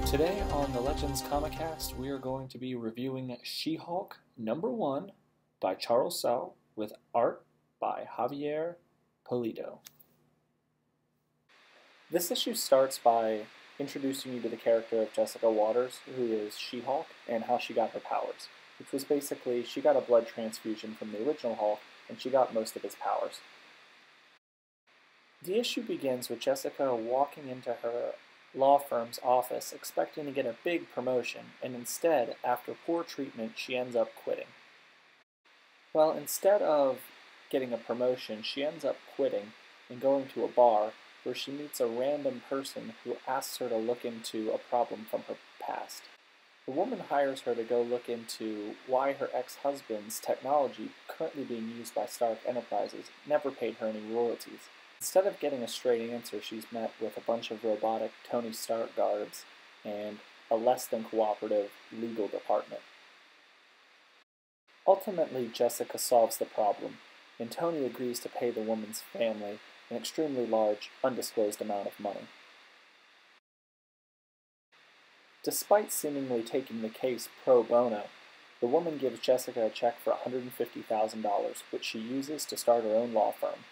Today on the Legends Comicast, we are going to be reviewing She-Hulk #1 by Charles Soule with art by Javier Pulido. This issue starts by introducing you to the character of Jessica Waters, who is She-Hulk, and how she got her powers, which was basically she got a blood transfusion from the original Hulk, and she got most of his powers. The issue begins with Jessica walking into her law firm's office expecting to get a big promotion, and instead, after poor treatment, she ends up quitting. Well, instead of getting a promotion, she ends up quitting and going to a bar where she meets a random person who asks her to look into a problem from her past. The woman hires her to go look into why her ex-husband's technology, currently being used by Stark Enterprises, never paid her any royalties. Instead of getting a straight answer, she's met with a bunch of robotic Tony Stark guards and a less than cooperative legal department. Ultimately, Jessica solves the problem, and Tony agrees to pay the woman's family an extremely large, undisclosed amount of money. Despite seemingly taking the case pro bono, the woman gives Jessica a check for $150,000, which she uses to start her own law firm.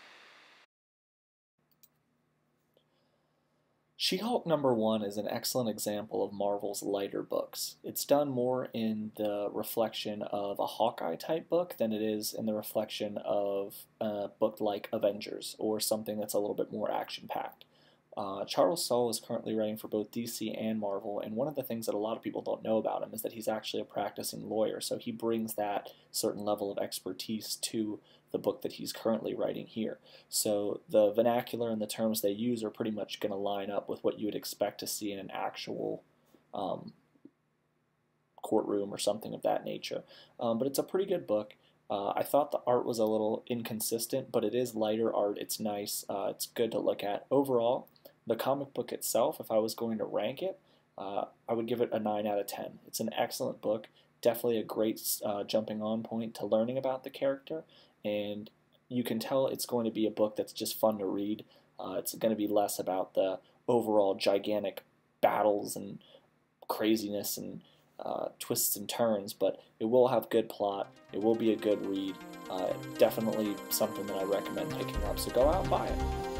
She-Hulk #1 is an excellent example of Marvel's lighter books. It's done more in the reflection of a Hawkeye-type book than it is in the reflection of a book like Avengers, or something that's a little bit more action-packed. Charles Soule is currently writing for both DC and Marvel, and one of the things that a lot of people don't know about him is that he's actually a practicing lawyer, so he brings that certain level of expertise to the book that he's currently writing here. So the vernacular and the terms they use are pretty much going to line up with what you would expect to see in an actual courtroom or something of that nature. But it's a pretty good book. I thought the art was a little inconsistent, but it is lighter art. It's nice. It's good to look at. Overall, the comic book itself, if I was going to rank it, I would give it a 9 out of 10. It's an excellent book. Definitely a great jumping on point to learning about the character, and you can tell it's going to be a book that's just fun to read. It's going to be less about the overall gigantic battles and craziness and twists and turns, but it will have good plot. It will be a good read. Definitely something that I recommend picking up, so go out and buy it.